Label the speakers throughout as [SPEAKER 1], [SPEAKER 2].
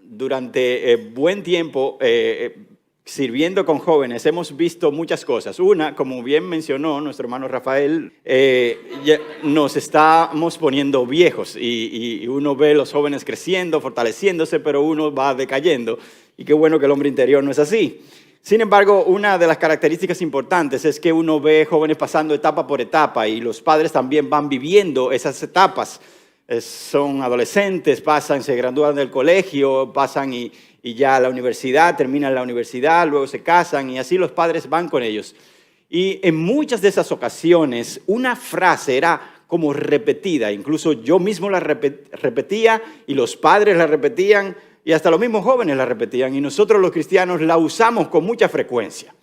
[SPEAKER 1] durante buen tiempo sirviendo con jóvenes hemos visto muchas cosas. Una, como bien mencionó nuestro hermano Rafael, nos estamos poniendo viejos y uno ve los jóvenes creciendo, fortaleciéndose, pero uno va decayendo. Y qué bueno que el hombre interior no es así. Sin embargo, una de las características importantes es que uno ve jóvenes pasando etapa por etapa y los padres también van viviendo esas etapas. Son adolescentes, se gradúan del colegio, pasan y ya a la universidad, terminan la universidad, luego se casan y así los padres van con ellos. Y en muchas de esas ocasiones una frase era como repetida, incluso yo mismo la repetía y los padres la repetían y hasta los mismos jóvenes la repetían y nosotros los cristianos la usamos con mucha frecuencia.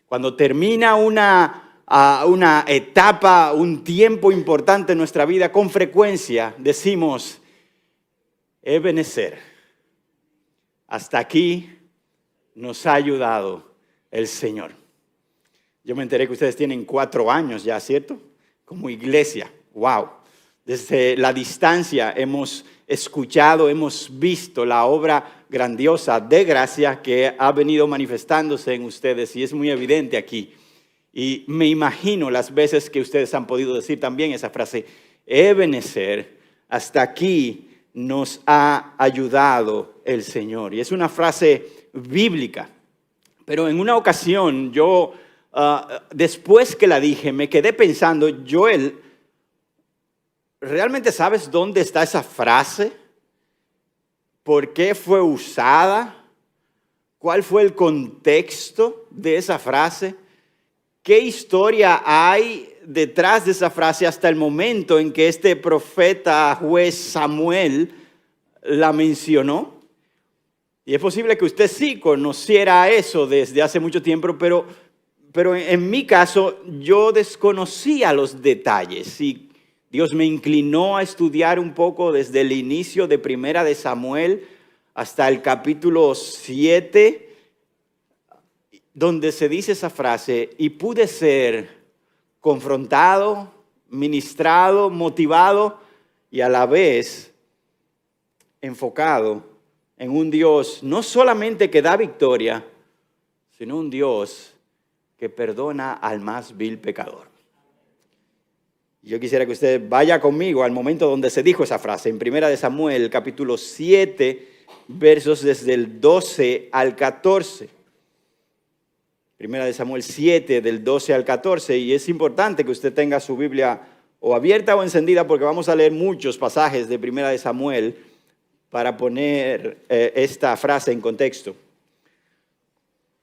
[SPEAKER 1] Cuando termina una etapa, un tiempo importante en nuestra vida, con frecuencia decimos, Ebenezer. Hasta aquí nos ha ayudado el Señor. Yo me enteré que ustedes tienen 4 años ya, ¿cierto? Como iglesia. ¡Wow! Desde la distancia hemos escuchado, hemos visto la obra grandiosa de gracia que ha venido manifestándose en ustedes y es muy evidente aquí. Y me imagino las veces que ustedes han podido decir también esa frase, Ebenezer, hasta aquí nos ha ayudado el Señor. Y es una frase bíblica. Pero en una ocasión yo, después que la dije, me quedé pensando, Joel, ¿realmente sabes dónde está esa frase? ¿Por qué fue usada? ¿Cuál fue el contexto de esa frase? ¿Qué historia hay detrás de esa frase hasta el momento en que este profeta juez Samuel la mencionó? Y es posible que usted sí conociera eso desde hace mucho tiempo, pero en mi caso yo desconocía los detalles y Dios me inclinó a estudiar un poco desde el inicio de Primera de Samuel hasta el capítulo 7, donde se dice esa frase, y pude ser confrontado, ministrado, motivado y a la vez enfocado en un Dios no solamente que da victoria, sino un Dios que perdona al más vil pecador. Yo quisiera que usted vaya conmigo al momento donde se dijo esa frase, en Primera de Samuel, capítulo 7, versos desde el 12 al 14. Primera de Samuel 7, del 12 al 14, y es importante que usted tenga su Biblia o abierta o encendida porque vamos a leer muchos pasajes de Primera de Samuel para poner esta frase en contexto.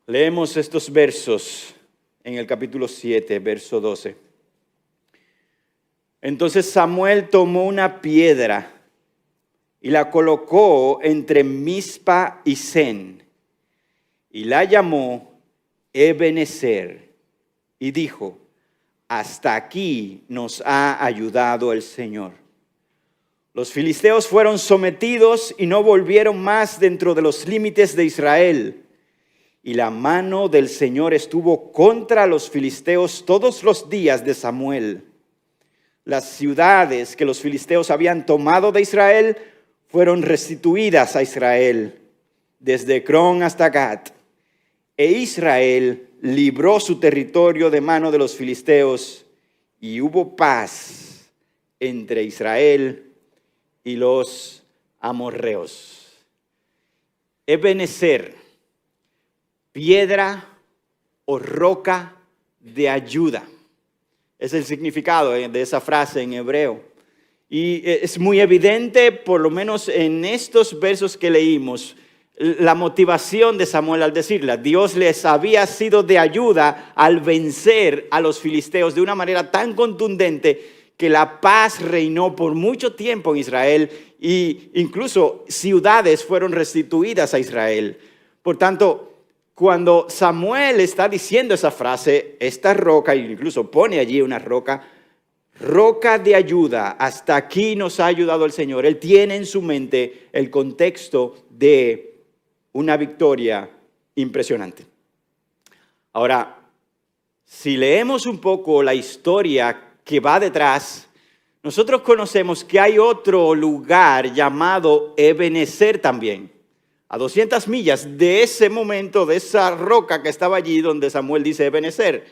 [SPEAKER 1] Leemos estos versos en el capítulo 7, verso 12. Entonces Samuel tomó una piedra y la colocó entre Mizpa y Sen y la llamó Ebenezer y dijo, hasta aquí nos ha ayudado el Señor. Los filisteos fueron sometidos y no volvieron más dentro de los límites de Israel. Y la mano del Señor estuvo contra los filisteos todos los días de Samuel. Las ciudades que los filisteos habían tomado de Israel fueron restituidas a Israel, desde Ecrón hasta Gat. E Israel libró su territorio de mano de los filisteos y hubo paz entre Israel y los amorreos. Ebenezer, piedra o roca de ayuda. Es el significado de esa frase en hebreo. Y es muy evidente, por lo menos en estos versos que leímos, la motivación de Samuel al decirla. Dios les había sido de ayuda al vencer a los filisteos de una manera tan contundente que la paz reinó por mucho tiempo en Israel e incluso ciudades fueron restituidas a Israel. Por tanto, cuando Samuel está diciendo esa frase, esta roca, incluso pone allí una roca, roca de ayuda, hasta aquí nos ha ayudado el Señor. Él tiene en su mente el contexto de una victoria impresionante. Ahora, si leemos un poco la historia que va detrás, nosotros conocemos que hay otro lugar llamado Ebenezer también. a 200 millas de ese momento, de esa roca que estaba allí donde Samuel dice Ebenezer.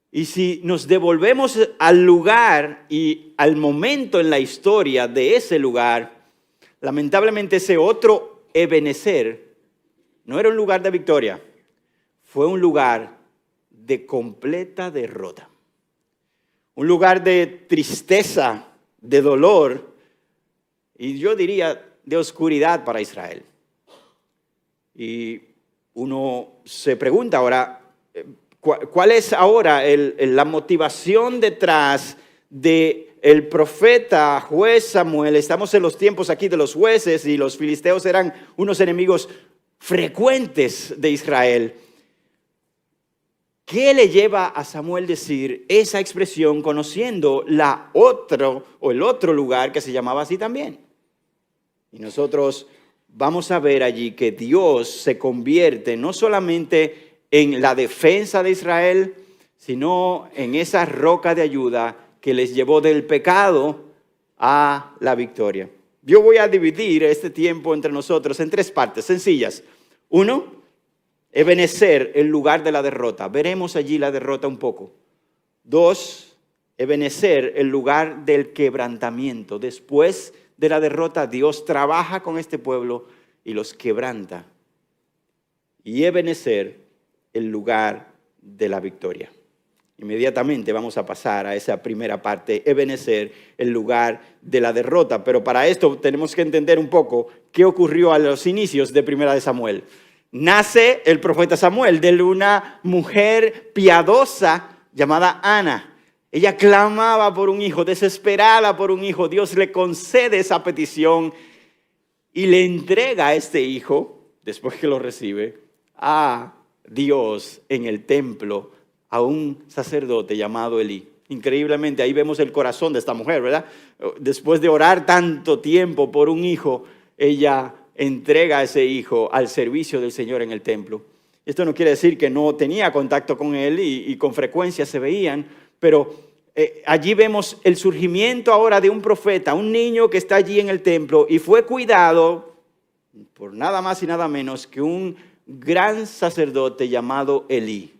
[SPEAKER 1] Y si nos devolvemos al lugar y al momento en la historia de ese lugar, lamentablemente ese otro Ebenezer no era un lugar de victoria, fue un lugar de completa derrota. Un lugar de tristeza, de dolor y yo diría de oscuridad para Israel. Y uno se pregunta ahora, ¿cuál es ahora la motivación detrás del profeta juez Samuel? Estamos en los tiempos aquí de los jueces y los filisteos eran unos enemigos frecuentes de Israel. ¿Qué le lleva a Samuel decir esa expresión conociendo el otro lugar que se llamaba así también? Y nosotros vamos a ver allí que Dios se convierte no solamente en la defensa de Israel, sino en esa roca de ayuda que les llevó del pecado a la victoria. Yo voy a dividir este tiempo entre nosotros en 3 partes sencillas. 1, Ebenezer, el lugar de la derrota. Veremos allí la derrota un poco. 2, Ebenezer, el lugar del quebrantamiento. Después de la derrota, Dios trabaja con este pueblo y los quebranta. Y Ebenezer, el lugar de la victoria. Inmediatamente vamos a pasar a esa primera parte, Ebenezer, el lugar de la derrota. Pero para esto tenemos que entender un poco qué ocurrió a los inicios de Primera de Samuel. Nace el profeta Samuel de una mujer piadosa llamada Ana. Ella clamaba por un hijo, desesperada por un hijo. Dios le concede esa petición y le entrega a este hijo, después que lo recibe, a Dios en el templo, a un sacerdote llamado Elí. Increíblemente, ahí vemos el corazón de esta mujer, ¿verdad? Después de orar tanto tiempo por un hijo, ella entrega a ese hijo al servicio del Señor en el templo. Esto no quiere decir que no tenía contacto con él y con frecuencia se veían, pero allí vemos el surgimiento ahora de un profeta, un niño que está allí en el templo y fue cuidado por nada más y nada menos que un gran sacerdote llamado Elí.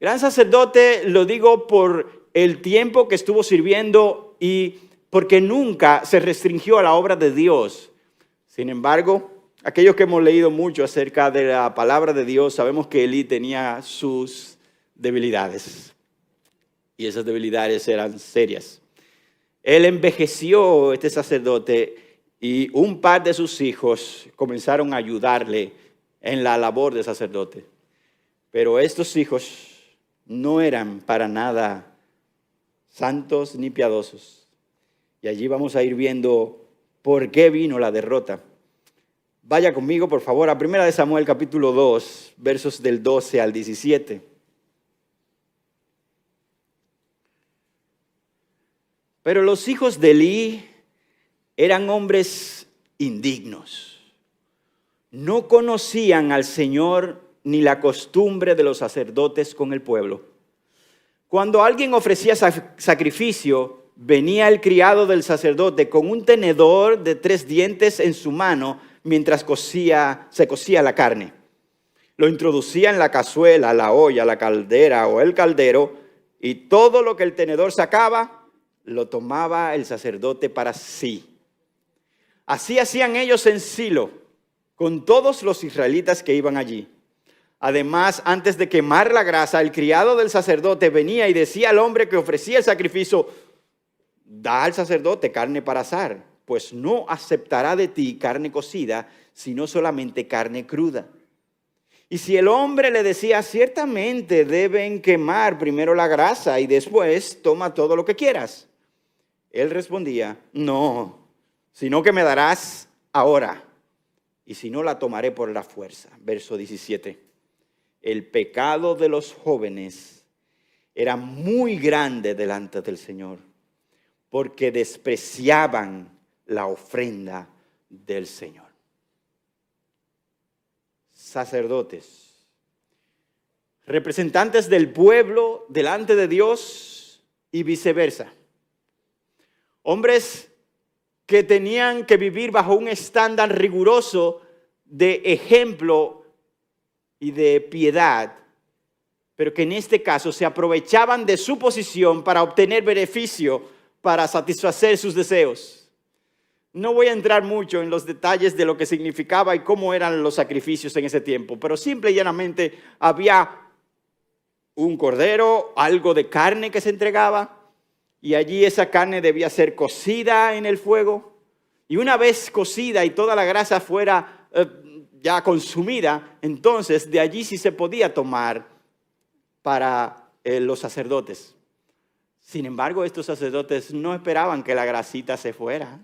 [SPEAKER 1] Gran sacerdote, lo digo por el tiempo que estuvo sirviendo y porque nunca se restringió a la obra de Dios. Sin embargo, aquellos que hemos leído mucho acerca de la palabra de Dios, sabemos que Elí tenía sus debilidades. Y esas debilidades eran serias. Él envejeció, este sacerdote, y un par de sus hijos comenzaron a ayudarle en la labor de sacerdote. Pero estos hijos no eran para nada santos ni piadosos. Y allí vamos a ir viendo por qué vino la derrota. Vaya conmigo, por favor, a 1 Samuel capítulo 2, versos del 12 al 17. Pero los hijos de Elí eran hombres indignos. No conocían al Señor ni la costumbre de los sacerdotes con el pueblo. Cuando alguien ofrecía sacrificio, venía el criado del sacerdote con un tenedor de 3 dientes en su mano mientras se cocía la carne. Lo introducía en la cazuela, la olla, la caldera o el caldero y todo lo que el tenedor sacaba lo tomaba el sacerdote para sí. Así hacían ellos en Silo con todos los israelitas que iban allí. Además, antes de quemar la grasa, el criado del sacerdote venía y decía al hombre que ofrecía el sacrificio: da al sacerdote carne para asar, pues no aceptará de ti carne cocida, sino solamente carne cruda. Y si el hombre le decía: ciertamente deben quemar primero la grasa y después toma todo lo que quieras, él respondía: no, sino que me darás ahora, y si no la tomaré por la fuerza. Verso 17. El pecado de los jóvenes era muy grande delante del Señor, porque despreciaban la ofrenda del Señor. Sacerdotes, representantes del pueblo delante de Dios y viceversa. Hombres que tenían que vivir bajo un estándar riguroso de ejemplo y de piedad, pero que en este caso se aprovechaban de su posición para obtener beneficio, para satisfacer sus deseos. No voy a entrar mucho en los detalles de lo que significaba y cómo eran los sacrificios en ese tiempo, pero simple y llanamente había un cordero, algo de carne que se entregaba, y allí esa carne debía ser cocida en el fuego, y una vez cocida y toda la grasa fuera ya consumida, entonces de allí sí se podía tomar para los sacerdotes. Sin embargo, estos sacerdotes no esperaban que la grasita se fuera.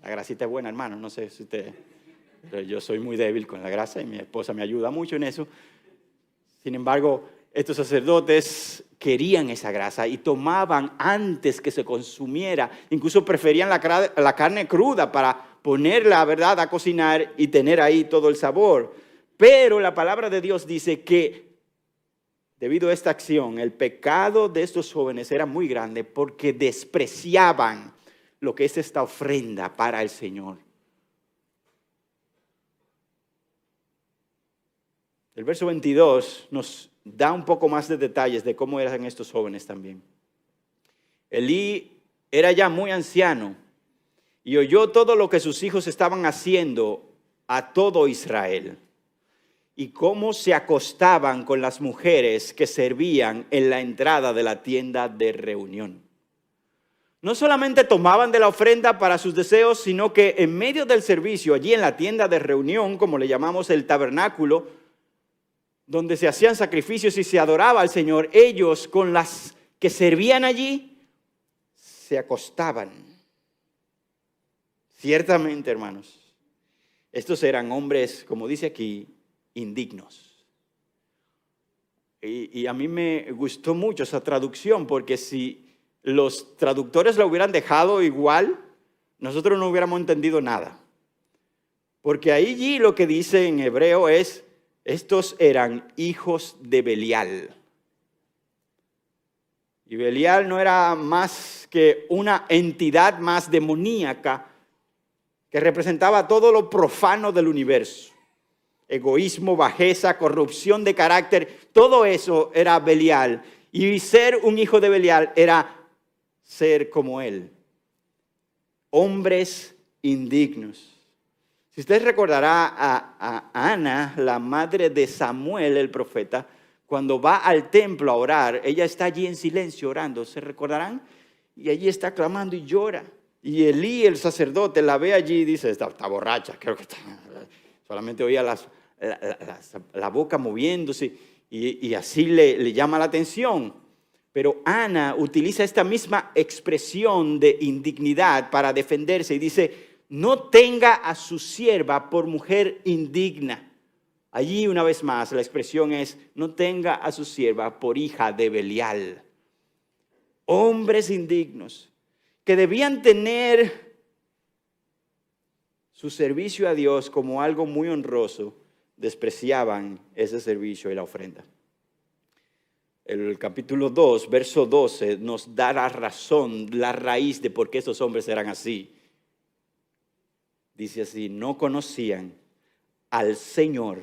[SPEAKER 1] La grasita es buena, hermano, no sé si usted, pero yo soy muy débil con la grasa y mi esposa me ayuda mucho en eso. Sin embargo, estos sacerdotes querían esa grasa y tomaban antes que se consumiera. Incluso preferían la carne cruda para ponerla, ¿verdad?, a cocinar y tener ahí todo el sabor. Pero la palabra de Dios dice que debido a esta acción, el pecado de estos jóvenes era muy grande porque despreciaban lo que es esta ofrenda para el Señor. El verso 22 nos da un poco más de detalles de cómo eran estos jóvenes también. Elí era ya muy anciano y oyó todo lo que sus hijos estaban haciendo a todo Israel y cómo se acostaban con las mujeres que servían en la entrada de la tienda de reunión. No solamente tomaban de la ofrenda para sus deseos, sino que en medio del servicio, allí en la tienda de reunión, como le llamamos el tabernáculo, donde se hacían sacrificios y se adoraba al Señor, ellos con las que servían allí, se acostaban. Ciertamente, hermanos, estos eran hombres, como dice aquí, indignos. Y a mí me gustó mucho esa traducción, porque si los traductores la hubieran dejado igual, nosotros no hubiéramos entendido nada. Porque allí lo que dice en hebreo es, estos eran hijos de Belial. Y Belial no era más que una entidad más demoníaca que representaba todo lo profano del universo. Egoísmo, bajeza, corrupción de carácter, todo eso era Belial. Y ser un hijo de Belial era ser como él. Hombres indignos. Si usted recordará a Ana, la madre de Samuel, el profeta, cuando va al templo a orar, ella está allí en silencio orando, ¿se recordarán? Y allí está clamando y llora. Y Elí, el sacerdote, la ve allí y dice, está borracha, creo que está. Solamente oía la boca moviéndose y así le llama la atención. Pero Ana utiliza esta misma expresión de indignidad para defenderse y dice, no tenga a su sierva por mujer indigna. Allí una vez más la expresión es, no tenga a su sierva por hija de Belial. Hombres indignos que debían tener su servicio a Dios como algo muy honroso, despreciaban ese servicio y la ofrenda. El capítulo 2, verso 12, nos da la razón, la raíz de por qué estos hombres eran así. Dice así, no conocían al Señor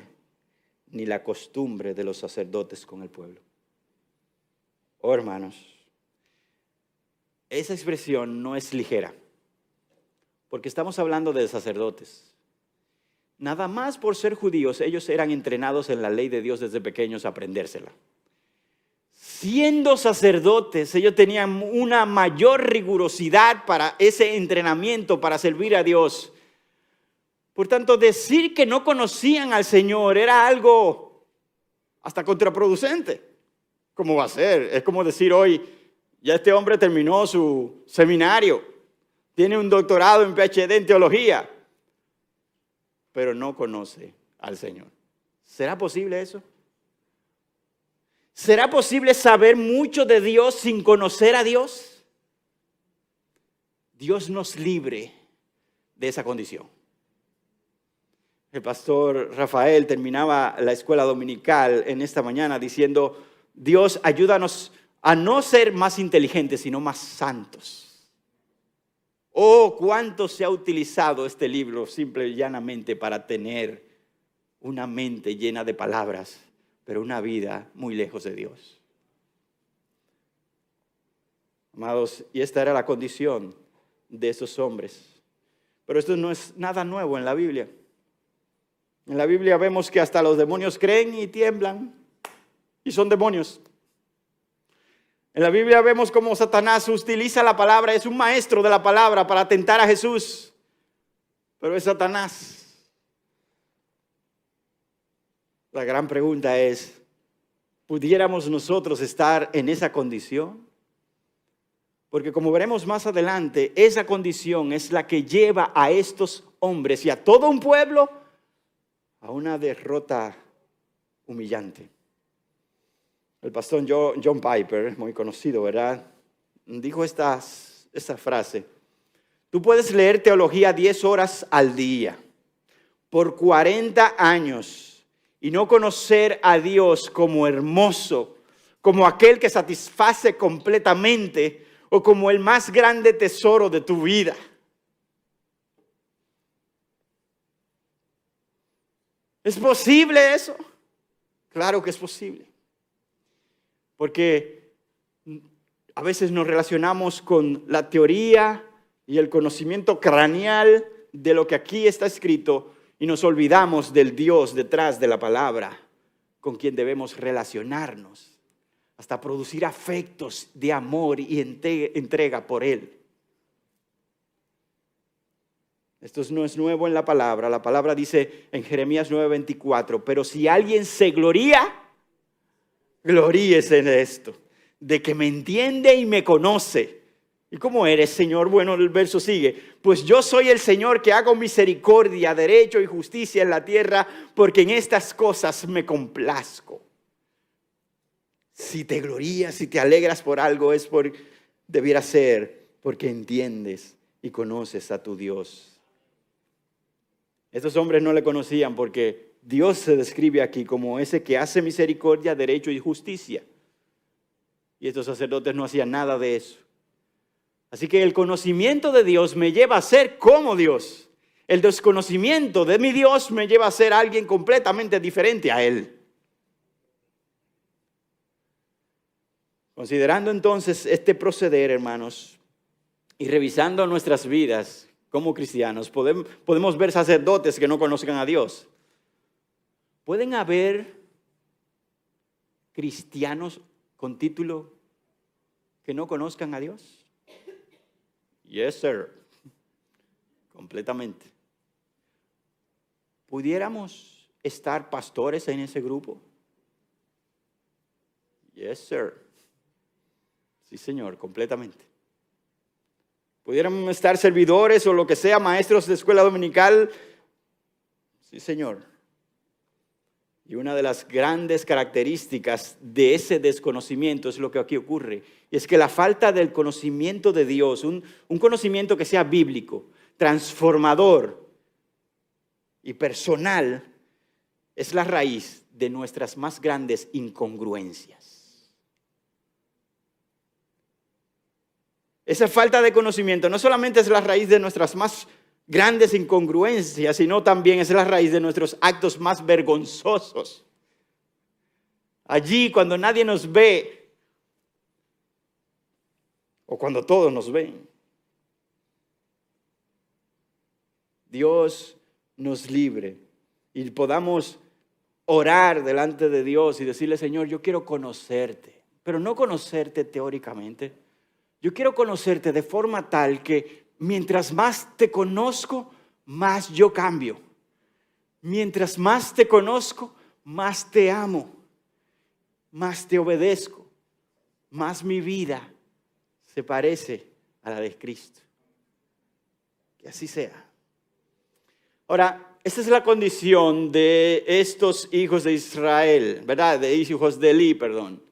[SPEAKER 1] ni la costumbre de los sacerdotes con el pueblo. Oh, hermanos, esa expresión no es ligera, porque estamos hablando de sacerdotes. Nada más por ser judíos, ellos eran entrenados en la ley de Dios desde pequeños a aprendérsela. Siendo sacerdotes, ellos tenían una mayor rigurosidad para ese entrenamiento, para servir a Dios. Por tanto, decir que no conocían al Señor era algo hasta contraproducente. ¿Cómo va a ser? Es como decir hoy, ya este hombre terminó su seminario, tiene un doctorado en PhD en teología, pero no conoce al Señor. ¿Será posible eso? ¿Será posible saber mucho de Dios sin conocer a Dios? Dios nos libre de esa condición. El pastor Rafael terminaba la escuela dominical en esta mañana diciendo, Dios, ayúdanos a no ser más inteligentes, sino más santos. Oh, cuánto se ha utilizado este libro simple y llanamente para tener una mente llena de palabras, pero una vida muy lejos de Dios. Amados, y esta era la condición de esos hombres. Pero esto no es nada nuevo en la Biblia. En la Biblia vemos que hasta los demonios creen y tiemblan y son demonios. En la Biblia vemos cómo Satanás utiliza la palabra, es un maestro de la palabra para tentar a Jesús. Pero es Satanás. La gran pregunta es, ¿pudiéramos nosotros estar en esa condición? Porque como veremos más adelante, esa condición es la que lleva a estos hombres y a todo un pueblo a una derrota humillante. El pastor John Piper, muy conocido, ¿verdad? Dijo esta frase: tú puedes leer teología 10 horas al día, por 40 años, y no conocer a Dios como hermoso, como aquel que satisface completamente, o como el más grande tesoro de tu vida. ¿Es posible eso? Claro que es posible. Porque a veces nos relacionamos con la teoría y el conocimiento craneal de lo que aquí está escrito y nos olvidamos del Dios detrás de la palabra con quien debemos relacionarnos, hasta producir afectos de amor y entrega por Él. Esto no es nuevo en la palabra. La palabra dice en Jeremías 9:24, pero si alguien se gloría, gloríese en esto, de que me entiende y me conoce. ¿Y cómo eres, Señor? Bueno, el verso sigue. Pues yo soy el Señor que hago misericordia, derecho y justicia en la tierra, porque en estas cosas me complazco. Si te glorías, si te alegras por algo, debiera ser porque entiendes y conoces a tu Dios. Estos hombres no le conocían porque Dios se describe aquí como ese que hace misericordia, derecho y justicia. Y estos sacerdotes no hacían nada de eso. Así que el conocimiento de Dios me lleva a ser como Dios. El desconocimiento de mi Dios me lleva a ser alguien completamente diferente a Él. Considerando entonces este proceder, hermanos, y revisando nuestras vidas como cristianos, podemos ver sacerdotes que no conozcan a Dios. ¿Pueden haber cristianos con título que no conozcan a Dios? Yes, sir. Completamente. ¿Pudiéramos estar pastores en ese grupo? Yes, sir. Sí, señor, completamente. ¿Pudiéramos estar servidores o lo que sea, maestros de escuela dominical? Sí, señor. Y una de las grandes características de ese desconocimiento es lo que aquí ocurre. Y es que la falta del conocimiento de Dios, un conocimiento que sea bíblico, transformador y personal, es la raíz de nuestras más grandes incongruencias. Esa falta de conocimiento no solamente es la raíz de nuestras más grandes incongruencias, sino también es la raíz de nuestros actos más vergonzosos. Allí, cuando nadie nos ve, o cuando todos nos ven, Dios nos libre y podamos orar delante de Dios y decirle: Señor, yo quiero conocerte, pero no conocerte teóricamente. Yo quiero conocerte de forma tal que mientras más te conozco, más yo cambio. Mientras más te conozco, más te amo, más te obedezco, más mi vida se parece a la de Cristo. Que así sea. Ahora, esta es la condición de estos hijos de Israel, ¿verdad? De hijos de Elí, perdón.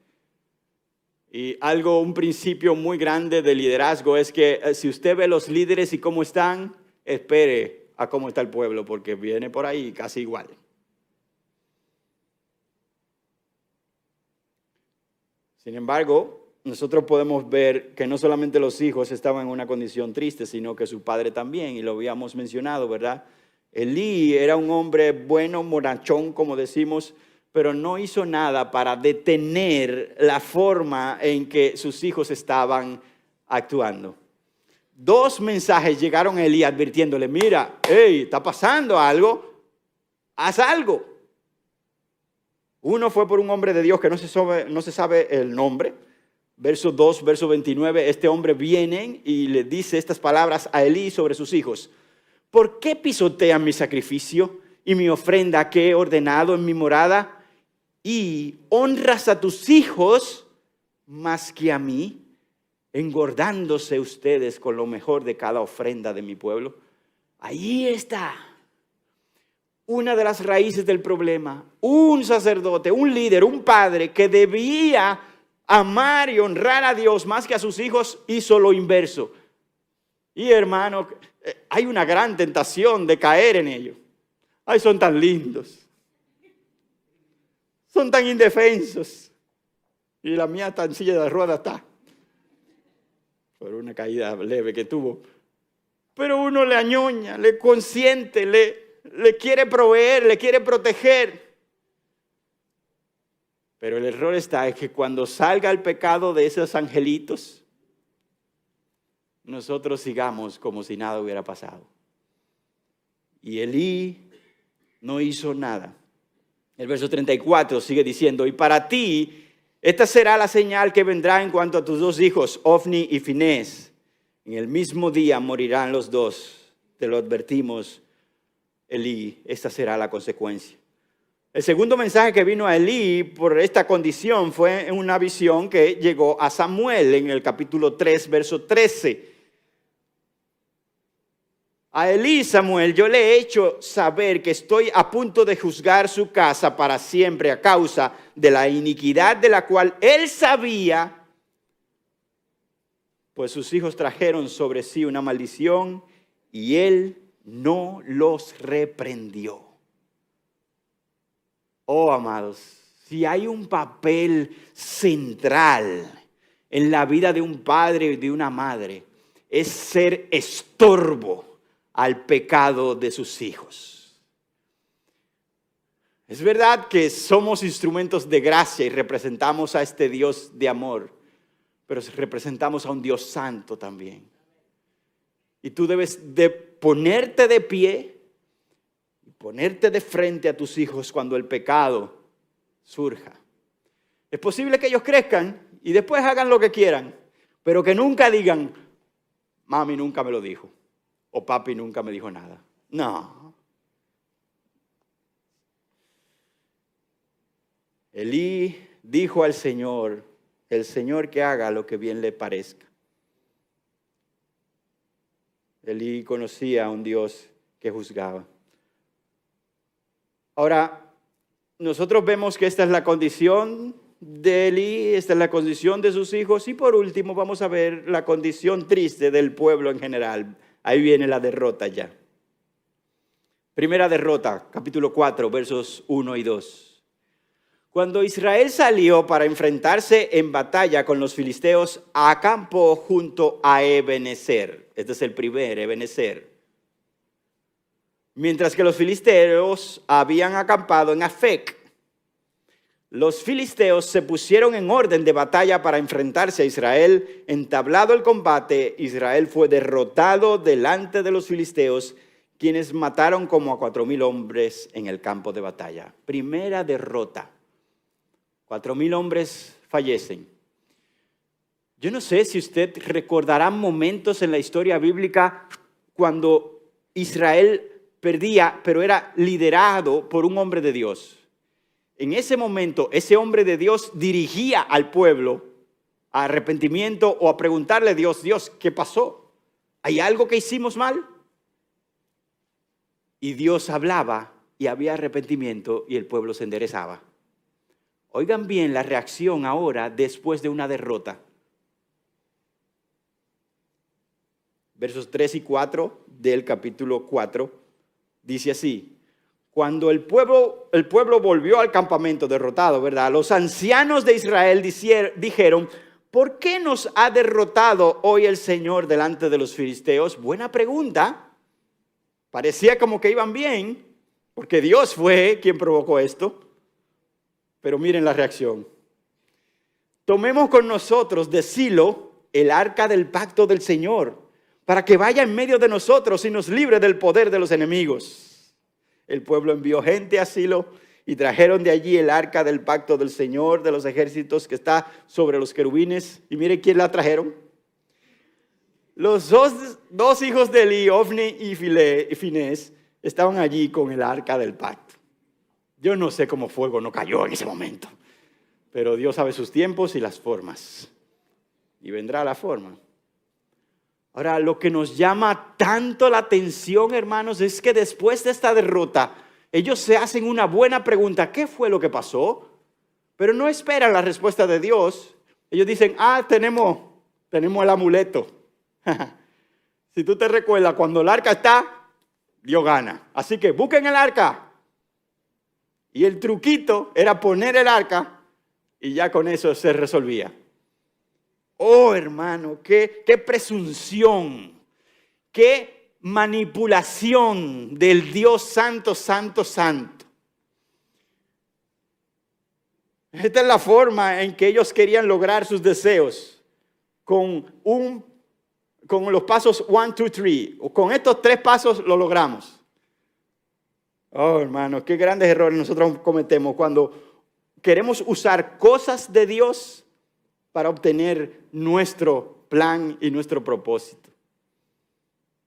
[SPEAKER 1] Y un principio muy grande de liderazgo es que si usted ve los líderes y cómo están, espere a cómo está el pueblo, porque viene por ahí casi igual. Sin embargo, nosotros podemos ver que no solamente los hijos estaban en una condición triste, sino que su padre también, y lo habíamos mencionado, ¿verdad? Elí era un hombre bueno, morachón, como decimos, pero no hizo nada para detener la forma en que sus hijos estaban actuando. 2 mensajes llegaron a Elí advirtiéndole, mira, hey, está pasando algo, haz algo. Uno fue por un hombre de Dios que no se sabe el nombre. Verso 2, verso 29, este hombre viene y le dice estas palabras a Elí sobre sus hijos. ¿Por qué pisotean mi sacrificio y mi ofrenda que he ordenado en mi morada? Y honras a tus hijos más que a mí, engordándose ustedes con lo mejor de cada ofrenda de mi pueblo. Ahí está una de las raíces del problema. Un sacerdote, un líder, un padre que debía amar y honrar a Dios más que a sus hijos, hizo lo inverso. Y hermano, hay una gran tentación de caer en ello. Ay, son tan lindos. Son tan indefensos. Y la mía tan silla de ruedas está. Por una caída leve que tuvo. Pero uno le añoña, le consiente, le quiere proveer, le quiere proteger. Pero el error está en que cuando salga el pecado de esos angelitos, nosotros sigamos como si nada hubiera pasado. Y Elí no hizo nada. El verso 34 sigue diciendo, y para ti, esta será la señal que vendrá en cuanto a tus 2 hijos, Ofni y Finés. En el mismo día morirán los 2. Te lo advertimos, Elí, esta será la consecuencia. El segundo mensaje que vino a Elí por esta condición fue en una visión que llegó a Samuel en el capítulo 3, verso 13. A Elí, Samuel, yo le he hecho saber que estoy a punto de juzgar su casa para siempre a causa de la iniquidad de la cual él sabía, pues sus hijos trajeron sobre sí una maldición y él no los reprendió. Oh, amados, si hay un papel central en la vida de un padre y de una madre, es ser estorbo al pecado de sus hijos. Es verdad que somos instrumentos de gracia y representamos a este Dios de amor, pero representamos a un Dios santo también. Y tú debes de ponerte de pie, ponerte de frente a tus hijos cuando el pecado surja. Es posible que ellos crezcan y después hagan lo que quieran, pero que nunca digan, mami nunca me lo dijo, o papi nunca me dijo nada. No. Elí dijo al Señor, el Señor que haga lo que bien le parezca. Elí conocía a un Dios que juzgaba. Ahora, nosotros vemos que esta es la condición de Elí, esta es la condición de sus hijos, y por último vamos a ver la condición triste del pueblo en general. Ahí viene la derrota ya. Primera derrota, capítulo 4, versos 1 y 2. Cuando Israel salió para enfrentarse en batalla con los filisteos, acampó junto a Ebenezer. Este es el primer, Ebenezer. Mientras que los filisteos habían acampado en Afec. Los filisteos se pusieron en orden de batalla para enfrentarse a Israel. Entablado el combate, Israel fue derrotado delante de los filisteos, quienes mataron como a 4,000 hombres en el campo de batalla. Primera derrota. 4,000 hombres fallecen. Yo no sé si usted recordará momentos en la historia bíblica cuando Israel perdía, pero era liderado por un hombre de Dios. En ese momento, ese hombre de Dios dirigía al pueblo a arrepentimiento o a preguntarle a Dios, Dios, ¿qué pasó? ¿Hay algo que hicimos mal? Y Dios hablaba y había arrepentimiento y el pueblo se enderezaba. Oigan bien la reacción ahora después de una derrota. Versos 3 y 4 del capítulo 4 dice así. Cuando el pueblo volvió al campamento derrotado, ¿verdad? Los ancianos de Israel dijeron, ¿por qué nos ha derrotado hoy el Señor delante de los filisteos? Buena pregunta. Parecía como que iban bien, porque Dios fue quien provocó esto. Pero miren la reacción. Tomemos con nosotros de Silo el arca del pacto del Señor, para que vaya en medio de nosotros y nos libre del poder de los enemigos. El pueblo envió gente a Silo y trajeron de allí el arca del pacto del Señor de los ejércitos que está sobre los querubines. Y mire quién la trajeron. Los dos hijos de Eli, Ofni y Finés, estaban allí con el arca del pacto. Yo no sé cómo fuego no cayó en ese momento, pero Dios sabe sus tiempos y las formas. Y vendrá la forma. Ahora, lo que nos llama tanto la atención, hermanos, es que después de esta derrota, ellos se hacen una buena pregunta. ¿Qué fue lo que pasó? Pero no esperan la respuesta de Dios. Ellos dicen, tenemos el amuleto. Si tú te recuerdas, cuando el arca está, Dios gana. Así que busquen el arca. Y el truquito era poner el arca y ya con eso se resolvía. Oh, hermano, qué presunción, qué manipulación del Dios santo, santo, santo. Esta es la forma en que ellos querían lograr sus deseos, con los pasos 1, 2, 3. Con estos 3 pasos lo logramos. Oh, hermano, qué grandes errores nosotros cometemos cuando queremos usar cosas de Dios para obtener nuestro plan y nuestro propósito.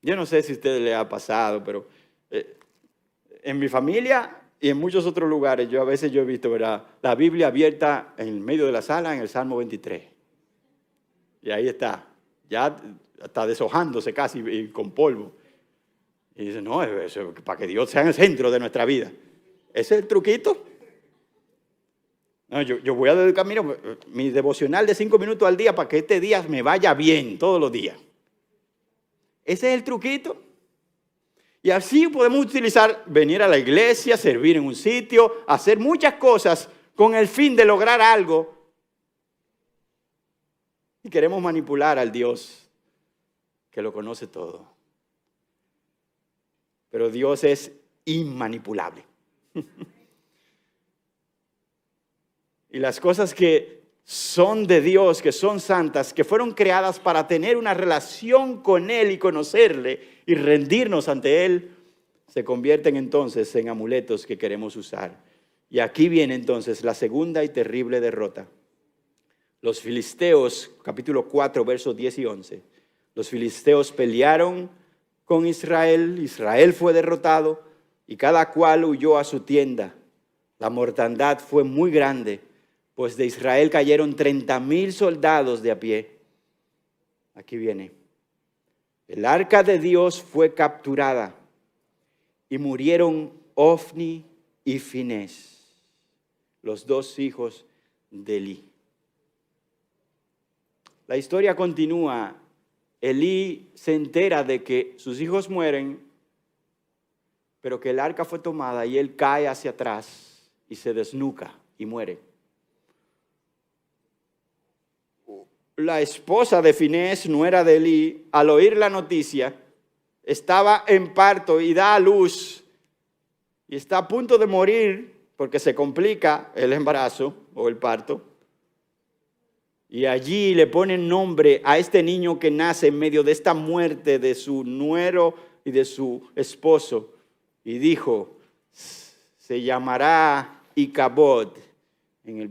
[SPEAKER 1] Yo no sé si a ustedes les ha pasado, pero en mi familia y en muchos otros lugares, yo a veces he visto, ¿verdad?, la Biblia abierta en el medio de la sala en el Salmo 23. Y ahí está, ya está deshojándose casi y con polvo. Y dice, no, eso, para que Dios sea en el centro de nuestra vida. Ese es el truquito. No, yo voy a dedicar mi devocional de 5 minutos al día para que este día me vaya bien todos los días. Ese es el truquito. Y así podemos utilizar, venir a la iglesia, servir en un sitio, hacer muchas cosas con el fin de lograr algo. Y queremos manipular al Dios que lo conoce todo. Pero Dios es inmanipulable. Y las cosas que son de Dios, que son santas, que fueron creadas para tener una relación con Él y conocerle y rendirnos ante Él, se convierten entonces en amuletos que queremos usar. Y aquí viene entonces la segunda y terrible derrota. Los filisteos, capítulo 4, versos 10 y 11. Los filisteos pelearon con Israel, Israel fue derrotado y cada cual huyó a su tienda. La mortandad fue muy grande, pues de Israel cayeron 30,000 soldados de a pie. Aquí viene. El arca de Dios fue capturada y murieron Ofni y Finés, los 2 hijos de Eli. La historia continúa. Elí se entera de que sus hijos mueren, pero que el arca fue tomada y él cae hacia atrás y se desnuca y muere. La esposa de Finés, nuera de Elí, al oír la noticia, estaba en parto y da a luz y está a punto de morir porque se complica el embarazo o el parto. Y allí le ponen nombre a este niño que nace en medio de esta muerte de su nuero y de su esposo. Y dijo, se llamará Icabod, en el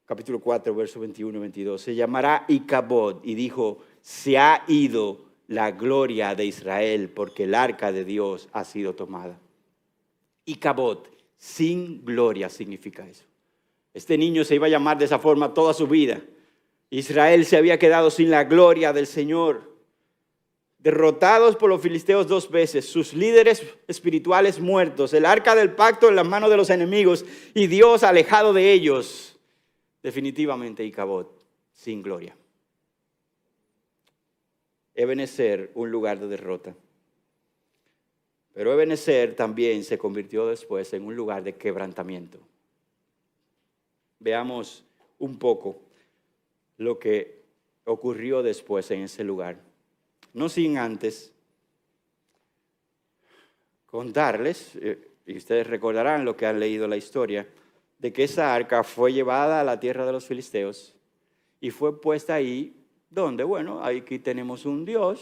[SPEAKER 1] capítulo 4, verso 21 y 22. Se llamará Icabod. Y dijo, se ha ido la gloria de Israel porque el arca de Dios ha sido tomada. Icabod, sin gloria significa eso. Este niño se iba a llamar de esa forma toda su vida. Israel se había quedado sin la gloria del Señor. Derrotados por los filisteos 2 veces, sus líderes espirituales muertos, el arca del pacto en las manos de los enemigos y Dios alejado de ellos. Definitivamente Icabod, sin gloria. Ebenezer, un lugar de derrota. Pero Ebenezer también se convirtió después en un lugar de quebrantamiento. Veamos un poco lo que ocurrió después en ese lugar. No sin antes contarles, y ustedes recordarán lo que han leído la historia, de que esa arca fue llevada a la tierra de los filisteos y fue puesta ahí, donde, bueno, aquí tenemos un dios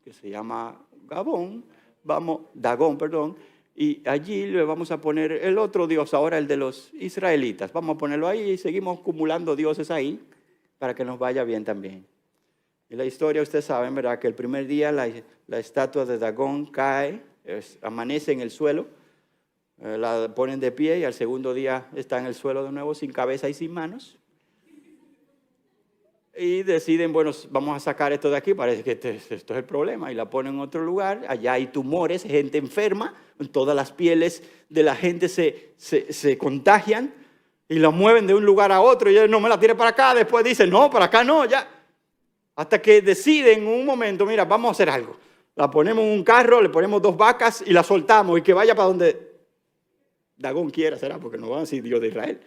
[SPEAKER 1] que se llama Dagón, y allí le vamos a poner el otro dios, ahora el de los israelitas. Vamos a ponerlo ahí y seguimos acumulando dioses ahí para que nos vaya bien también. Y la historia, ustedes saben, ¿verdad? Que el primer día la estatua de Dagón cae, amanece en el suelo, la ponen de pie y al segundo día está en el suelo de nuevo sin cabeza y sin manos. Y deciden, bueno, vamos a sacar esto de aquí, parece que esto es el problema. Y la ponen en otro lugar, allá hay tumores, gente enferma, todas las pieles de la gente se contagian y la mueven de un lugar a otro. Y ellos, no me la tire para acá, después dicen, no, para acá no, ya. Hasta que deciden en un momento, mira, vamos a hacer algo. La ponemos en un carro, le ponemos 2 vacas y la soltamos y que vaya para donde Dagón quiera, será, porque no van a decir Dios de Israel.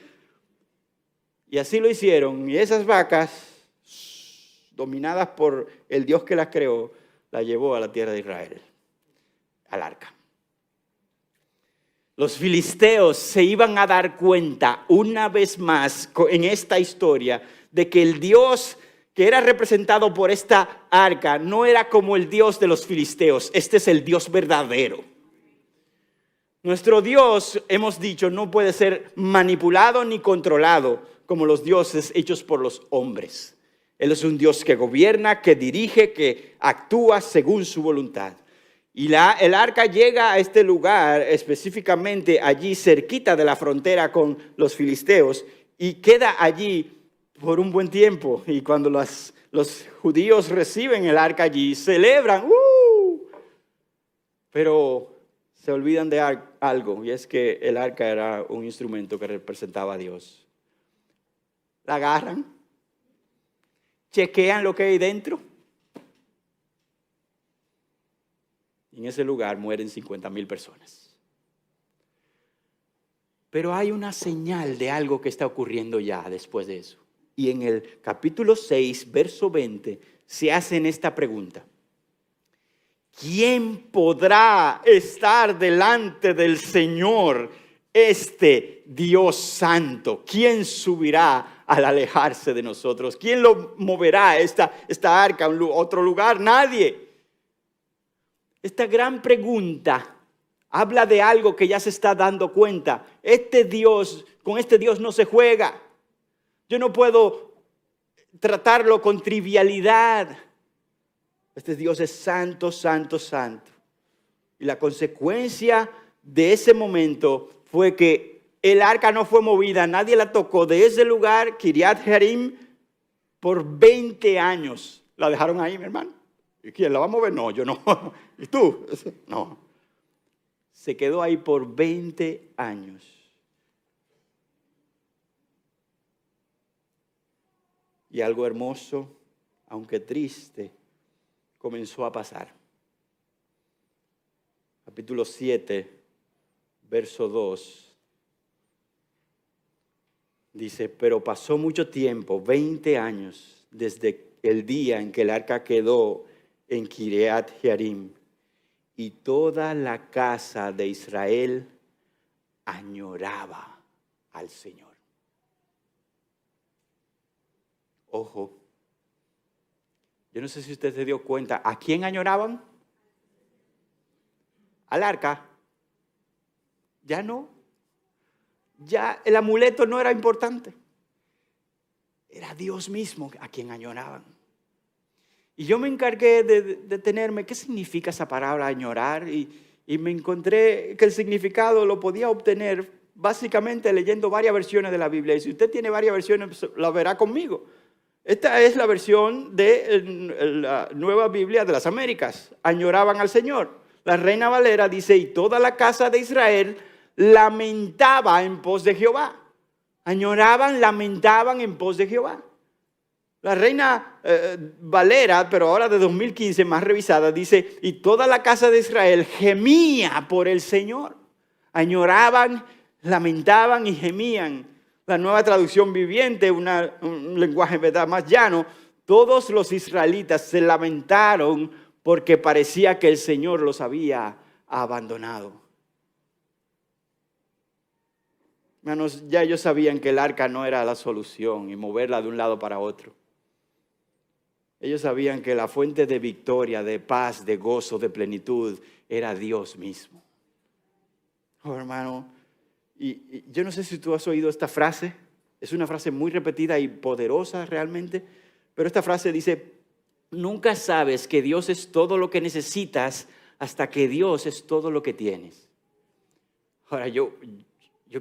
[SPEAKER 1] Y así lo hicieron. Y esas vacas, dominadas por el Dios que las creó, las llevó a la tierra de Israel, al arca. Los filisteos se iban a dar cuenta una vez más en esta historia de que el Dios que era representado por esta arca no era como el Dios de los filisteos. Este es el Dios verdadero. Nuestro Dios, hemos dicho, no puede ser manipulado ni controlado como los dioses hechos por los hombres. Él es un Dios que gobierna, que dirige, que actúa según su voluntad. Y el arca llega a este lugar, específicamente allí cerquita de la frontera con los filisteos, y queda allí por un buen tiempo. Y cuando los judíos reciben el arca allí, celebran, pero se olvidan de algo, y es que el arca era un instrumento que representaba a Dios. La agarran, chequean lo que hay dentro. Y en ese lugar mueren 50,000 personas. Pero hay una señal de algo que está ocurriendo ya después de eso. Y en el capítulo 6, verso 20, se hacen esta pregunta. ¿Quién podrá estar delante del Señor, este Dios santo? ¿Quién subirá al alejarse de nosotros? ¿Quién lo moverá esta arca a otro lugar? Nadie. Esta gran pregunta habla de algo que ya se está dando cuenta. Con este Dios no se juega. Yo no puedo tratarlo con trivialidad. Este Dios es santo, santo, santo. Y la consecuencia de ese momento fue que el arca no fue movida, nadie la tocó. De ese lugar, Kiriat Jearim, por 20 años la dejaron ahí, mi hermano. ¿Y quién la va a mover? No, yo no. ¿Y tú? No. Se quedó ahí por 20 años. Y algo hermoso, aunque triste, comenzó a pasar. Capítulo 7, verso 2. Dice, pero pasó mucho tiempo, 20 años, desde el día en que el arca quedó en Kiriat Jearim, y toda la casa de Israel añoraba al Señor. Ojo, yo no sé si usted se dio cuenta, ¿a quién añoraban? Al arca. Ya no. Ya el amuleto no era importante. Era Dios mismo a quien añoraban. Y yo me encargué de detenerme, ¿qué significa esa palabra añorar? Y me encontré que el significado lo podía obtener básicamente leyendo varias versiones de la Biblia. Y si usted tiene varias versiones, la verá conmigo. Esta es la versión de la Nueva Biblia de las Américas. Añoraban al Señor. La Reina Valera dice, y toda la casa de Israel lamentaba en pos de Jehová. Añoraban, lamentaban en pos de Jehová. La Reina Valera, pero ahora de 2015, más revisada, dice, y toda la casa de Israel gemía por el Señor. Añoraban, lamentaban y gemían. la Nueva Traducción Viviente, un lenguaje ¿verdad? Más llano, todos los israelitas se lamentaron porque parecía que el Señor los había abandonado. Hermanos, ya ellos sabían que el arca no era la solución y moverla de un lado para otro. Ellos sabían que la fuente de victoria, de paz, de gozo, de plenitud era Dios mismo. Oh, hermano, y yo no sé si tú has oído esta frase. Es una frase muy repetida y poderosa realmente. Pero esta frase dice, nunca sabes que Dios es todo lo que necesitas hasta que Dios es todo lo que tienes. Ahora, yo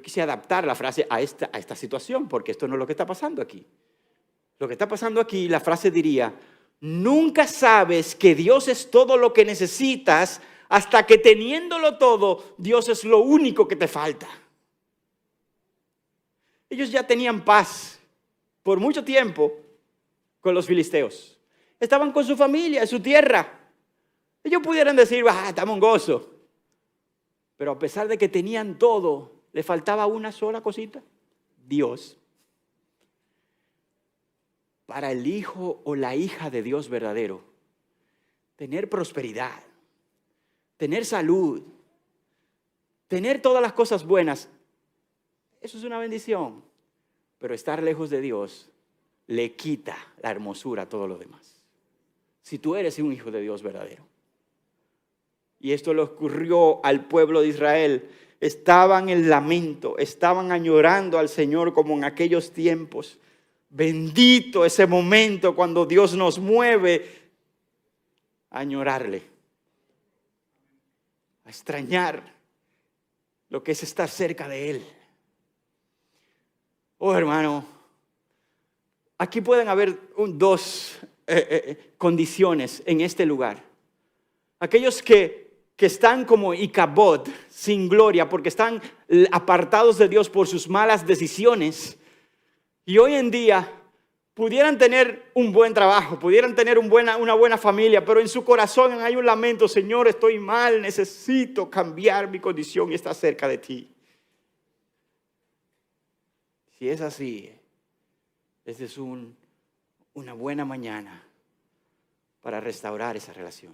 [SPEAKER 1] quise adaptar la frase a esta situación, porque esto no es lo que está pasando aquí. Lo que está pasando aquí, la frase diría, nunca sabes que Dios es todo lo que necesitas hasta que teniéndolo todo, Dios es lo único que te falta. Ellos ya tenían paz por mucho tiempo con los filisteos. Estaban con su familia, en su tierra. Ellos pudieran decir, estamos en gozo. Pero a pesar de que tenían todo, le faltaba una sola cosita, Dios. Para el hijo o la hija de Dios verdadero, tener prosperidad, tener salud, tener todas las cosas buenas, eso es una bendición. Pero estar lejos de Dios le quita la hermosura a todo lo demás. Si tú eres un hijo de Dios verdadero. Y esto le ocurrió al pueblo de Israel. Estaban en lamento, estaban añorando al Señor como en aquellos tiempos. Bendito ese momento cuando Dios nos mueve a añorarle, a extrañar lo que es estar cerca de Él. Oh, hermano, aquí pueden haber dos condiciones en este lugar. Aquellos que están como Icabod, sin gloria, porque están apartados de Dios por sus malas decisiones. Y hoy en día pudieran tener un buen trabajo, pudieran tener una buena familia, pero en su corazón hay un lamento, Señor, estoy mal, necesito cambiar mi condición y estar cerca de ti. Si es así, esta es una buena mañana para restaurar esa relación.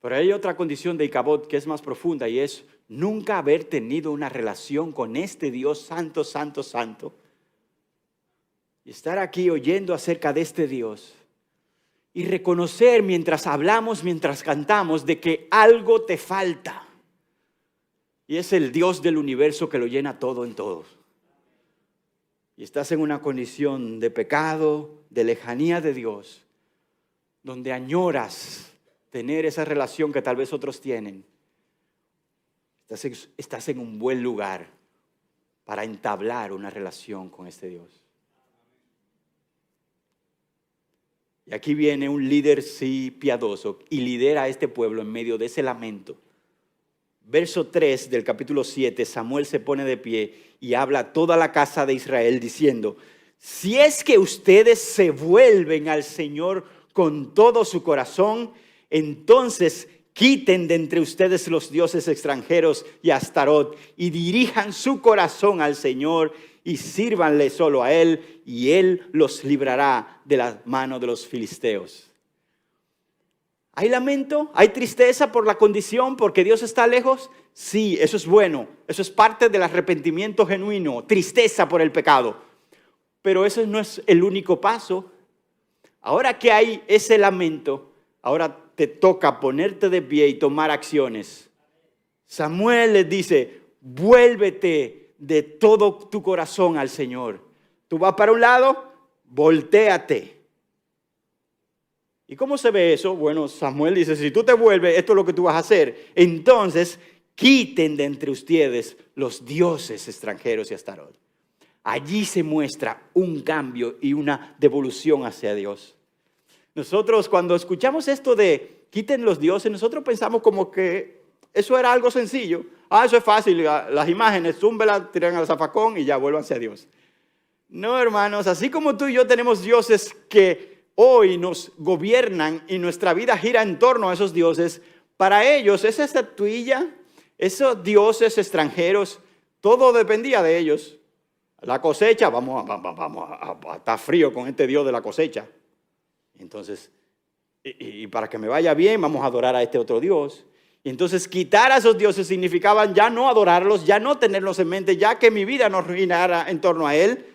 [SPEAKER 1] Pero hay otra condición de Icabod que es más profunda y es nunca haber tenido una relación con este Dios santo, santo, santo. Y estar aquí oyendo acerca de este Dios y reconocer mientras hablamos, mientras cantamos, de que algo te falta. Y es el Dios del universo que lo llena todo en todos. Y estás en una condición de pecado, de lejanía de Dios, donde añoras tener esa relación que tal vez otros tienen. Estás en un buen lugar para entablar una relación con este Dios. Y aquí viene un líder sí piadoso y lidera a este pueblo en medio de ese lamento. Verso 3 del capítulo 7, Samuel se pone de pie y habla a toda la casa de Israel diciendo, si es que ustedes se vuelven al Señor con todo su corazón, entonces quiten de entre ustedes los dioses extranjeros y a Astarot y dirijan su corazón al Señor y sírvanle solo a Él y Él los librará de la mano de los filisteos. ¿Hay lamento? ¿Hay tristeza por la condición porque Dios está lejos? Sí, eso es bueno. Eso es parte del arrepentimiento genuino. Tristeza por el pecado. Pero eso no es el único paso. Ahora que hay ese lamento, ahora te toca ponerte de pie y tomar acciones. Samuel les dice, vuélvete de todo tu corazón al Señor. Tú vas para un lado, voltéate. ¿Y cómo se ve eso? Bueno, Samuel dice, si tú te vuelves, esto es lo que tú vas a hacer. Entonces, quiten de entre ustedes los dioses extranjeros y Astarot. Allí se muestra un cambio y una devolución hacia Dios. Nosotros cuando escuchamos esto de quiten los dioses, nosotros pensamos como que eso era algo sencillo. Eso es fácil, las imágenes, zúmbelas, tiran al zafacón y ya vuélvanse a Dios. No, hermanos, así como tú y yo tenemos dioses que hoy nos gobiernan y nuestra vida gira en torno a esos dioses, para ellos esa estatuilla, esos dioses extranjeros Todo dependía de ellos. La cosecha, vamos a estar frío con este Dios de la cosecha. Entonces, y para que me vaya bien, vamos a adorar a este otro Dios. Y entonces quitar a esos dioses significaba ya no adorarlos, ya no tenerlos en mente, ya que mi vida no ruinara en torno a Él,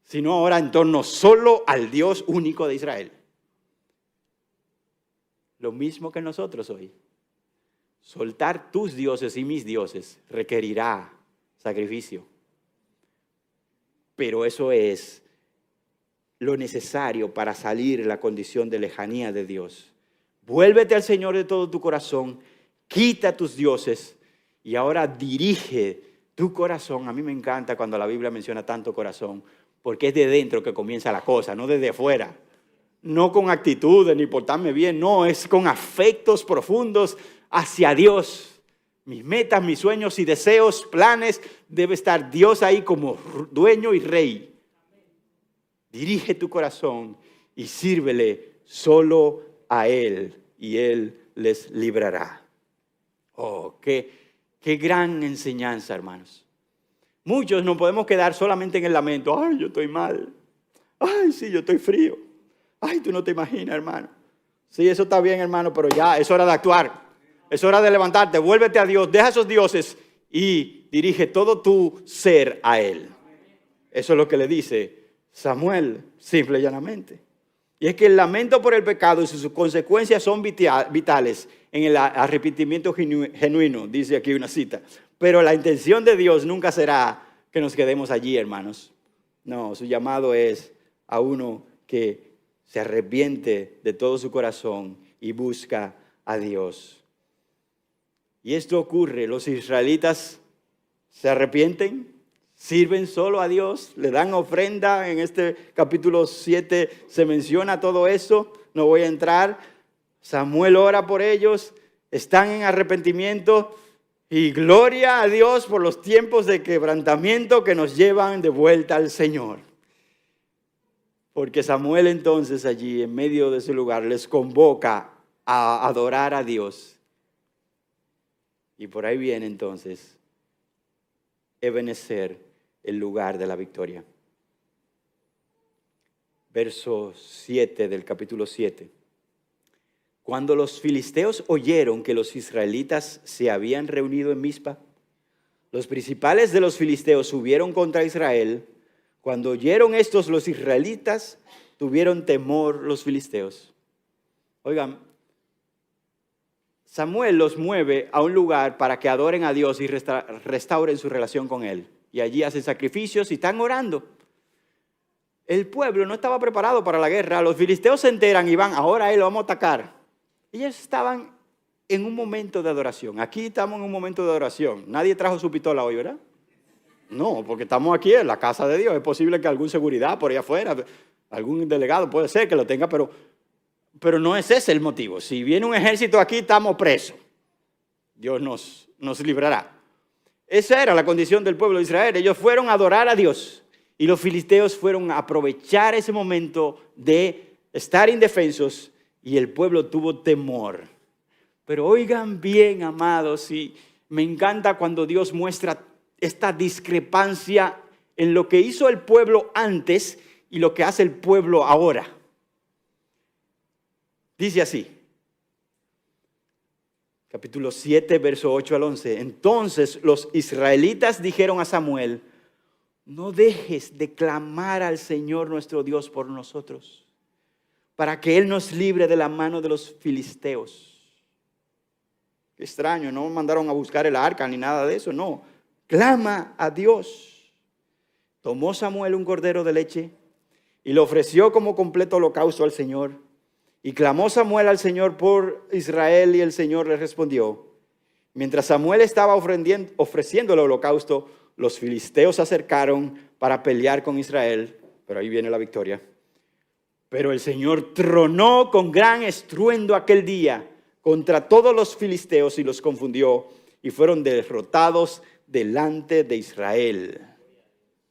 [SPEAKER 1] sino ahora en torno solo al Dios único de Israel. Lo mismo que nosotros hoy. Soltar tus dioses y mis dioses requerirá sacrificio. Pero eso es lo necesario para salir de la condición de lejanía de Dios. Vuélvete al Señor de todo tu corazón, quita tus dioses y ahora dirige tu corazón. A mí me encanta cuando la Biblia menciona tanto corazón, porque es de dentro que comienza la cosa, no desde afuera. No con actitudes ni portarme bien, no, es con afectos profundos hacia Dios. Mis metas, mis sueños y deseos, planes, debe estar Dios ahí como dueño y rey. Dirige tu corazón y sírvele solo a Él y Él les librará. Oh, qué gran enseñanza, hermanos. Muchos nos podemos quedar solamente en el lamento. Ay, yo estoy mal. Ay, sí, yo estoy frío. Ay, tú no te imaginas, hermano. Sí, eso está bien, hermano, pero ya es hora de actuar. Es hora de levantarte, vuélvete a Dios, deja esos dioses y dirige todo tu ser a Él. Eso es lo que le dice Samuel, simple y llanamente. Y es que el lamento por el pecado y sus consecuencias son vitales en el arrepentimiento genuino, dice aquí una cita. Pero la intención de Dios nunca será que nos quedemos allí, hermanos. No, su llamado es a uno que se arrepiente de todo su corazón y busca a Dios. Y esto ocurre, los israelitas se arrepienten, sirven solo a Dios, le dan ofrenda. En este capítulo 7 se menciona todo eso, no voy a entrar. Samuel ora por ellos, están en arrepentimiento y gloria a Dios por los tiempos de quebrantamiento que nos llevan de vuelta al Señor. Porque Samuel entonces allí en medio de ese lugar les convoca a adorar a Dios. Y por ahí viene entonces Ebenezer, el lugar de la victoria. Verso 7 del capítulo 7. Cuando los filisteos oyeron que los israelitas se habían reunido en Mizpa, los principales de los filisteos subieron contra Israel. Cuando oyeron estos los israelitas, tuvieron temor los filisteos. Oigan, Samuel los mueve a un lugar para que adoren a Dios y restauren su relación con Él. Y allí hacen sacrificios y están orando. El pueblo no estaba preparado para la guerra. Los filisteos se enteran y van, ahora lo vamos a atacar. Ellos estaban en un momento de adoración. Aquí estamos en un momento de adoración. Nadie trajo su pistola hoy, ¿verdad? No, porque estamos aquí en la casa de Dios. Es posible que algún seguridad por allá afuera, algún delegado puede ser que lo tenga, pero no es ese el motivo. Si viene un ejército aquí, estamos presos. Dios nos librará. Esa era la condición del pueblo de Israel. Ellos fueron a adorar a Dios. Y los filisteos fueron a aprovechar ese momento de estar indefensos. Y el pueblo tuvo temor. Pero oigan bien, amados, y me encanta cuando Dios muestra esta discrepancia en lo que hizo el pueblo antes y lo que hace el pueblo ahora. Dice así, capítulo 7, verso 8 al 11. Entonces los israelitas dijeron a Samuel, no dejes de clamar al Señor nuestro Dios por nosotros, para que Él nos libre de la mano de los filisteos. Qué extraño, no mandaron a buscar el arca ni nada de eso, no. Clama a Dios. Tomó Samuel un cordero de leche y lo ofreció como completo holocausto al Señor. Y clamó Samuel al Señor por Israel y el Señor le respondió. Mientras Samuel estaba ofreciendo el holocausto, los filisteos se acercaron para pelear con Israel. Pero ahí viene la victoria. Pero el Señor tronó con gran estruendo aquel día contra todos los filisteos y los confundió. Y fueron derrotados delante de Israel.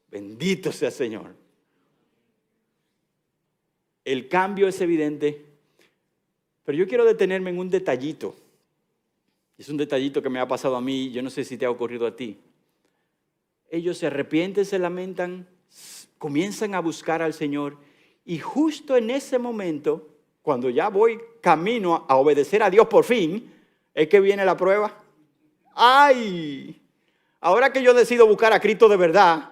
[SPEAKER 1] Bendito sea el Señor. El cambio es evidente. Pero yo quiero detenerme en un detallito. Es un detallito que me ha pasado a mí, yo no sé si te ha ocurrido a ti. ellos se arrepienten, se lamentan, comienzan a buscar al Señor. Y justo en ese momento, cuando ya voy camino a obedecer a Dios por fin, es que viene la prueba. ¡Ay! Ahora que yo decido buscar a Cristo de verdad,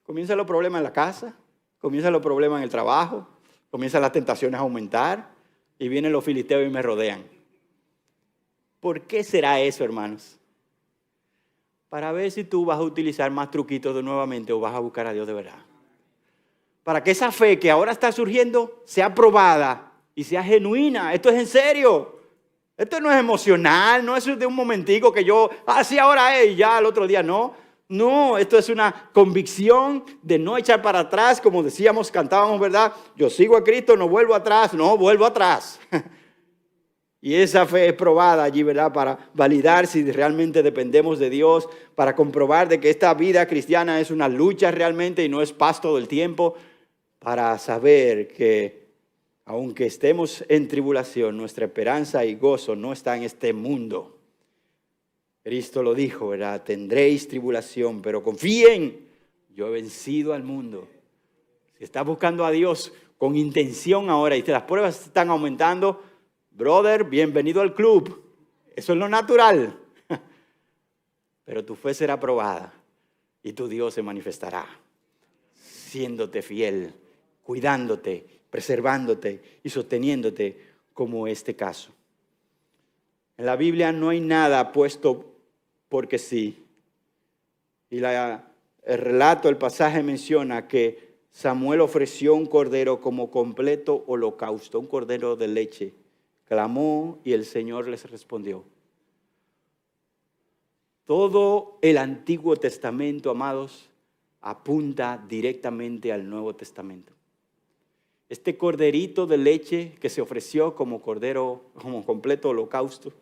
[SPEAKER 1] comienzan los problemas en la casa, comienzan los problemas en el trabajo, comienzan las tentaciones a aumentar y vienen los filisteos y me rodean. ¿Por qué será eso, hermanos? Para ver si tú vas a utilizar más truquitos de nuevamente o vas a buscar a Dios de verdad. Para que esa fe que ahora está surgiendo sea probada y sea genuina. Esto es en serio. Esto no es emocional, no es de un momentico que yo, sí, ahora es y ya al otro día no. No, esto es una convicción de no echar para atrás, como decíamos, cantábamos, ¿verdad? Yo sigo a Cristo, no vuelvo atrás, no vuelvo atrás. Y esa fe es probada allí, ¿verdad? Para validar si realmente dependemos de Dios, para comprobar de que esta vida cristiana es una lucha realmente y no es paz todo el tiempo, para saber que aunque estemos en tribulación, nuestra esperanza y gozo no está en este mundo. Cristo lo dijo, ¿verdad? Tendréis tribulación, pero confíen, yo he vencido al mundo. Si estás buscando a Dios con intención ahora y las pruebas están aumentando, brother, bienvenido al club. Eso es lo natural. Pero tu fe será probada y tu Dios se manifestará, siéndote fiel, cuidándote, preservándote y sosteniéndote como este caso. En la Biblia no hay nada puesto porque sí. Y el relato, el pasaje menciona que Samuel ofreció un cordero como completo holocausto, un cordero de leche. Clamó y el Señor les respondió. Todo el Antiguo Testamento, amados, apunta directamente al Nuevo Testamento. Este corderito de leche que se ofreció como cordero, como completo holocausto,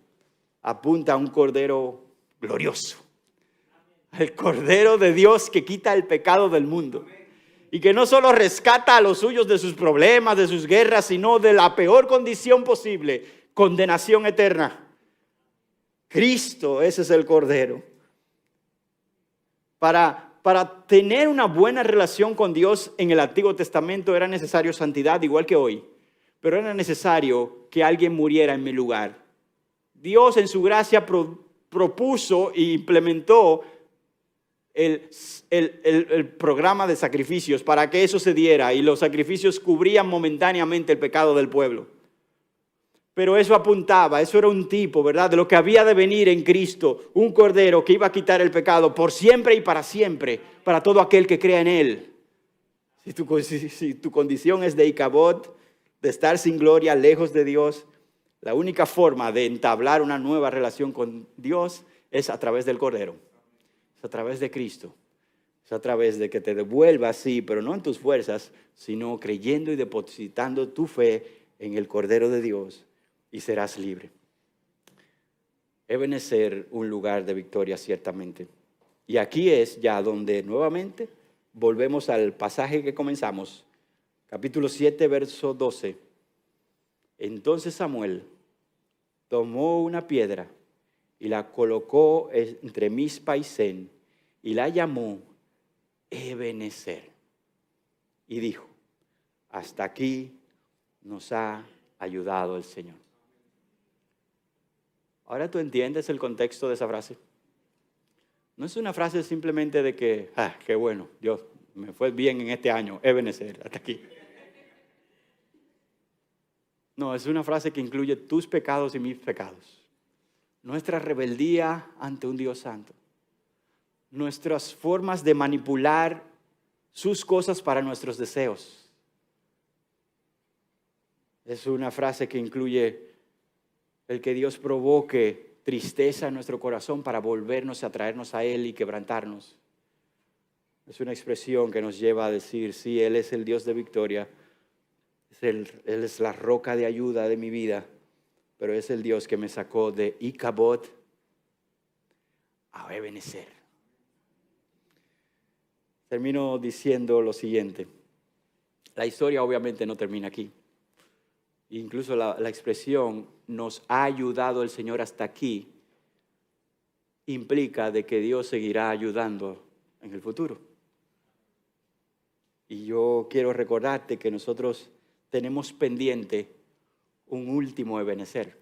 [SPEAKER 1] apunta a un cordero glorioso. El cordero de Dios que quita el pecado del mundo. Y que no solo rescata a los suyos de sus problemas, de sus guerras, sino de la peor condición posible, condenación eterna. Cristo, ese es el cordero. Para tener una buena relación con Dios en el Antiguo Testamento era necesario santidad, igual que hoy. Pero era necesario que alguien muriera en mi lugar. Dios en su gracia propuso e implementó el programa de sacrificios para que eso se diera. Y los sacrificios cubrían momentáneamente el pecado del pueblo. Pero eso apuntaba, eso era un tipo, ¿verdad? De lo que había de venir en Cristo, un cordero que iba a quitar el pecado por siempre y para siempre, para todo aquel que crea en Él. Si tu condición es de Icabod, de estar sin gloria, lejos de Dios, la única forma de entablar una nueva relación con Dios es a través del cordero, es a través de Cristo, es a través de que te devuelvas, sí, pero no en tus fuerzas, sino creyendo y depositando tu fe en el cordero de Dios. Y serás libre. Ebenezer, un lugar de victoria ciertamente. Y aquí es ya donde nuevamente volvemos al pasaje que comenzamos. Capítulo 7, verso 12. Entonces Samuel tomó una piedra y la colocó entre Mizpa y Sen y la llamó Ebenezer. Y dijo, hasta aquí nos ha ayudado el Señor. Ahora tú entiendes el contexto de esa frase. No es una frase simplemente de que, qué bueno, Dios, me fue bien en este año, Ebenezer, hasta aquí. No, es una frase que incluye tus pecados y mis pecados. Nuestra rebeldía ante un Dios santo. Nuestras formas de manipular sus cosas para nuestros deseos. Es una frase que incluye el que Dios provoque tristeza en nuestro corazón para volvernos a traernos a Él y quebrantarnos. Es una expresión que nos lleva a decir, sí, Él es el Dios de victoria, Él es la roca de ayuda de mi vida, pero es el Dios que me sacó de Icabod a Ebenezer. Termino diciendo lo siguiente. La historia obviamente no termina aquí. Incluso la expresión nos ha ayudado el Señor hasta aquí implica de que Dios seguirá ayudando en el futuro. Y yo quiero recordarte que nosotros tenemos pendiente un último Ebenezer.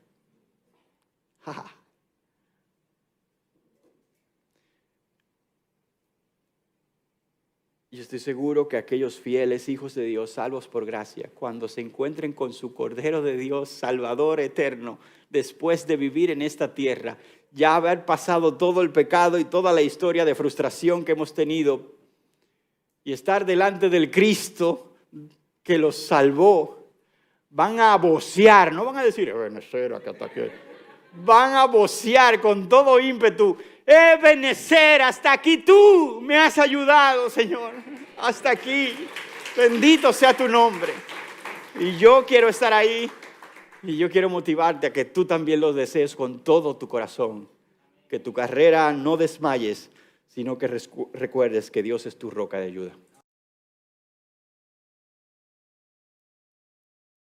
[SPEAKER 1] Yo estoy seguro que aquellos fieles hijos de Dios, salvos por gracia, cuando se encuentren con su Cordero de Dios, Salvador eterno, después de vivir en esta tierra, ya haber pasado todo el pecado y toda la historia de frustración que hemos tenido, y estar delante del Cristo que los salvó, van a vocear, no van a decir, Ebenezer, acá está aquí. Van a vocear con todo ímpetu, Ebenezer, hasta aquí tú me has ayudado, Señor, hasta aquí, bendito sea tu nombre. Y yo quiero estar ahí, y yo quiero motivarte a que tú también lo desees con todo tu corazón, que tu carrera no desmayes, sino que recuerdes que Dios es tu roca de ayuda.